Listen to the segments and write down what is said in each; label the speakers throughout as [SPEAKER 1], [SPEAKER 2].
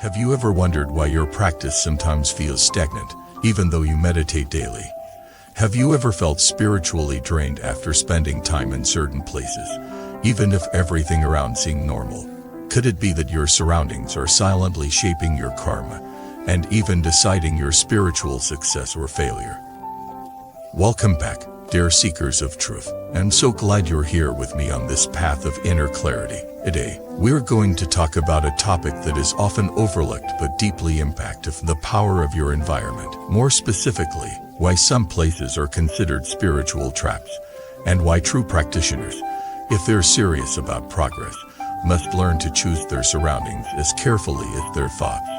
[SPEAKER 1] Have you ever wondered why your practice sometimes feels stagnant, even though you meditate daily? Have you ever felt spiritually drained after spending time in certain places, even if everything around seemed normal? Could it be that your surroundings are silently shaping your karma, and even deciding your spiritual success or failure? Welcome back, dear seekers of truth. I'm so glad you're here with me on this path of inner clarity. Today, we're going to talk about a topic that is often overlooked but deeply impacts the power of your environment. More specifically, why some places are considered spiritual traps, and why true practitioners, if they're serious about progress, must learn to choose their surroundings as carefully as their thoughts.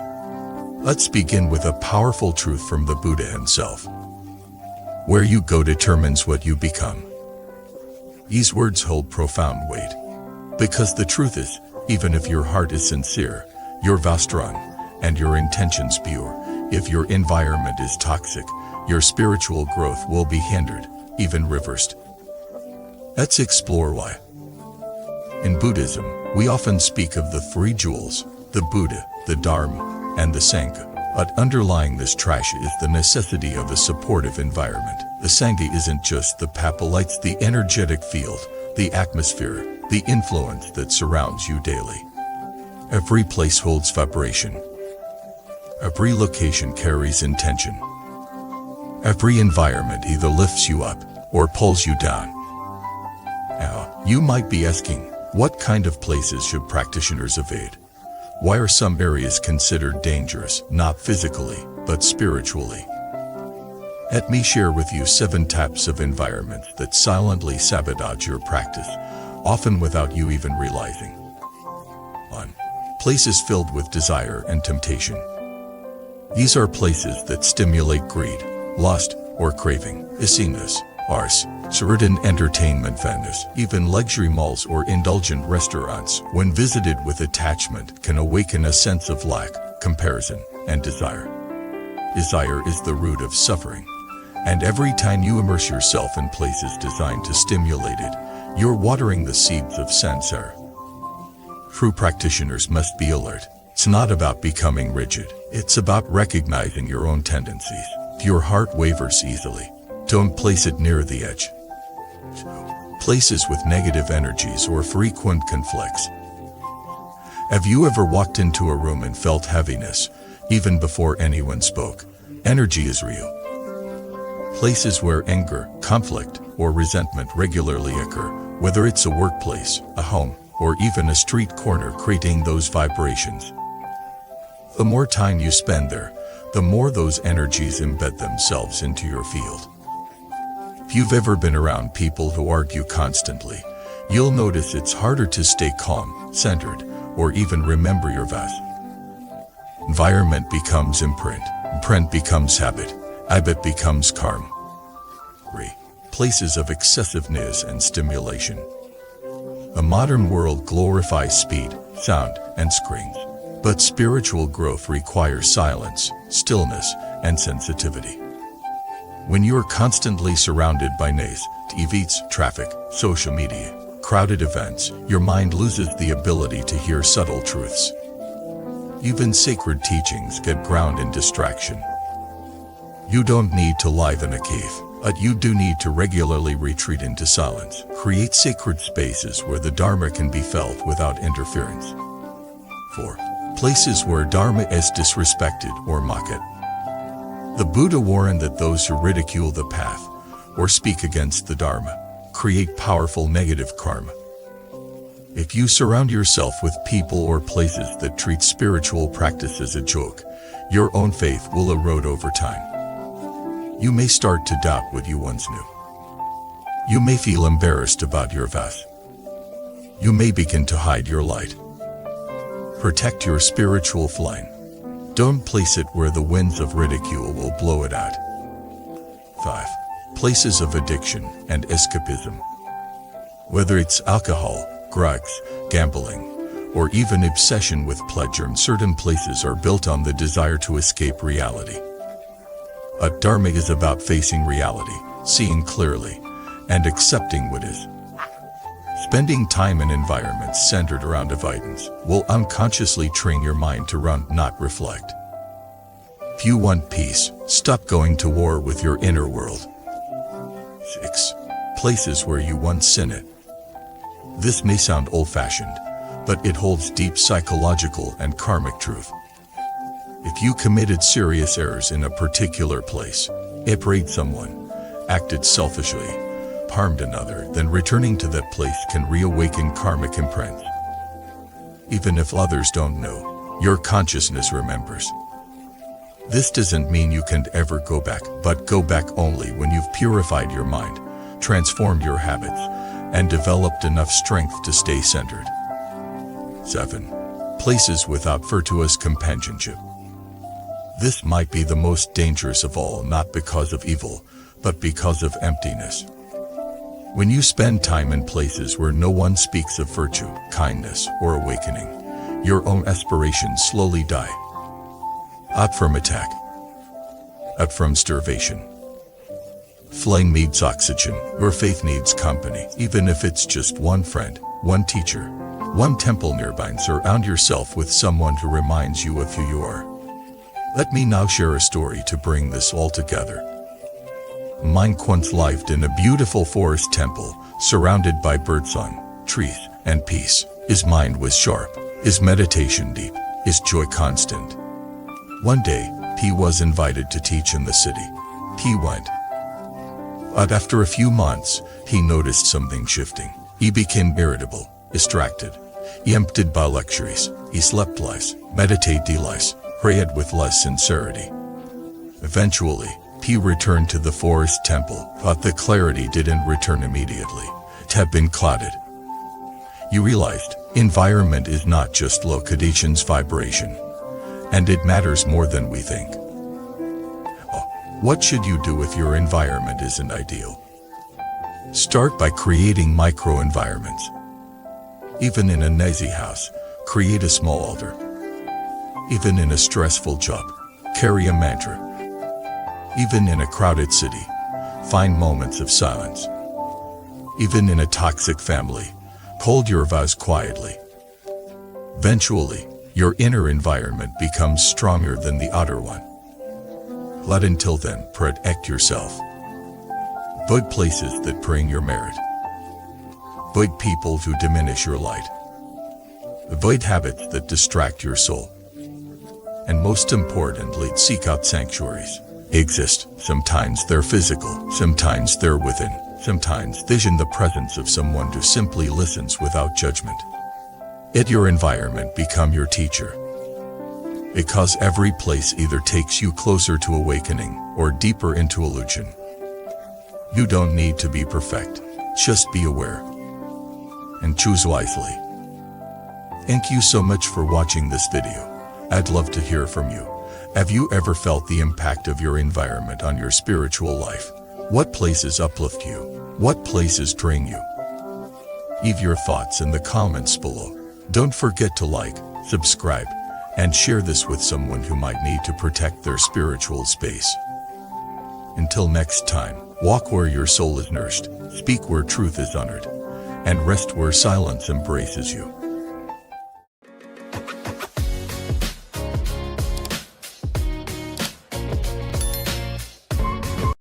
[SPEAKER 1] Let's begin with a powerful truth from the Buddha himself. Where you go determines what you become. These words hold profound weight, because the truth is, even if your heart is sincere, your vows strong, and your intentions pure, if your environment is toxic, your spiritual growth will be hindered, even reversed. Let's explore why. In Buddhism, we often speak of the three jewels, the Buddha, the Dharma, and the Sangha. But underlying this trash is the necessity of a supportive environment. The Sangha isn't just the path, it's the energetic field, the atmosphere, the influence that surrounds you daily. Every place holds vibration. Every location carries intention. Every environment either lifts you up or pulls you down. Now, you might be asking, what kind of places should practitioners avoid? Why are some areas considered dangerous, not physically, but spiritually? Let me share with you 7 types of environments that silently sabotage your practice, often without you even realizing. 1. Places filled with desire and temptation. These are places that stimulate greed, lust, or craving. Isingness, arse, certain entertainment venues, even luxury malls or indulgent restaurants, when visited with attachment, can awaken a sense of lack, comparison, and desire. Desire is the root of suffering, and every time you immerse yourself in places designed to stimulate it, you're watering the seeds of samsara. True practitioners must be alert. It's not about becoming rigid. It's about recognizing your own tendencies. If your heart wavers easily, don't place it near the edge. 2. Places with negative energies or frequent conflicts. Have you ever walked into a room and felt heaviness, even before anyone spoke? Energy is real. Places where anger, conflict, or resentment regularly occur, whether it's a workplace, a home, or even a street corner, creating those vibrations. The more time you spend there, the more those energies embed themselves into your field. If you've ever been around people who argue constantly, you'll notice it's harder to stay calm, centered, or even remember your vows. Environment becomes imprint becomes habit becomes karma. 3. Places of excessive noise and stimulation. The modern world glorifies speed, sound, and screens, but spiritual growth requires silence, stillness, and sensitivity. When you're constantly surrounded by noise, TVs, traffic, social media, crowded events, your mind loses the ability to hear subtle truths. Even sacred teachings get drowned in distraction. You don't need to live in a cave, but you do need to regularly retreat into silence. Create sacred spaces where the Dharma can be felt without interference. 4. Places where Dharma is disrespected or mocked. The Buddha warned that those who ridicule the path or speak against the Dharma create powerful negative karma. If you surround yourself with people or places that treat spiritual practice as a joke, your own faith will erode over time. You may start to doubt what you once knew. You may feel embarrassed about your vows. You may begin to hide your light. Protect your spiritual flame. Don't place it where the winds of ridicule will blow it out. 5. Places of addiction and escapism. Whether it's alcohol, drugs, gambling, or even obsession with pleasure, certain places are built on the desire to escape reality. But Dharma is about facing reality, seeing clearly, and accepting what is. Spending time in environments centered around avoidance will unconsciously train your mind to run, not reflect. If you want peace, stop going to war with your inner world. 6. Places where you once sinned. This may sound old-fashioned, but it holds deep psychological and karmic truth. If you committed serious errors in a particular place, betrayed someone, acted selfishly, harmed another, then returning to that place can reawaken karmic imprints. Even if others don't know, your consciousness remembers. This doesn't mean you can't ever go back, but go back only when you've purified your mind, transformed your habits, and developed enough strength to stay centered. 7. Places without virtuous companionship. This might be the most dangerous of all, not because of evil, but because of emptiness. When you spend time in places where no one speaks of virtue, kindness, or awakening, your own aspirations slowly die. Out from attack. Out from starvation. Flame needs oxygen. Your faith needs company, even if it's just one friend, one teacher, one temple nearby. Surround yourself with someone who reminds you of who you are. Let me now share a story to bring this all together. Monk once lived in a beautiful forest temple, surrounded by birdsong, trees, and peace. His mind was sharp, his meditation deep, his joy constant. One day, he was invited to teach in the city. He went. But after a few months, he noticed something shifting. He became irritable, distracted. He emptied by luxuries. He slept less, meditated less, prayed with less sincerity. Eventually, he returned to the forest temple, but the clarity didn't return immediately. It had been clouded. You realized, environment is not just location's vibration, and it matters more than we think. What should you do if your environment isn't ideal? Start by creating micro-environments. Even in a noisy house, create a small altar. Even in a stressful job, carry a mantra. Even in a crowded city, find moments of silence. Even in a toxic family, hold your vows quietly. Eventually, your inner environment becomes stronger than the outer one. But until then, protect yourself. Avoid places that bring your merit. Avoid people who diminish your light. Avoid habits that distract your soul. And most importantly, seek out sanctuaries. Exist. Sometimes they're physical, sometimes they're within, sometimes vision the presence of someone who simply listens without judgment. Let your environment become your teacher. Because every place either takes you closer to awakening or deeper into illusion. You don't need to be perfect, just be aware. And choose wisely. Thank you so much for watching this video. I'd love to hear from you. Have you ever felt the impact of your environment on your spiritual life? What places uplift you? What places drain you? Leave your thoughts in the comments below. Don't forget to like, subscribe, and share this with someone who might need to protect their spiritual space. Until next time, walk where your soul is nourished, speak where truth is honored, and rest where silence embraces you.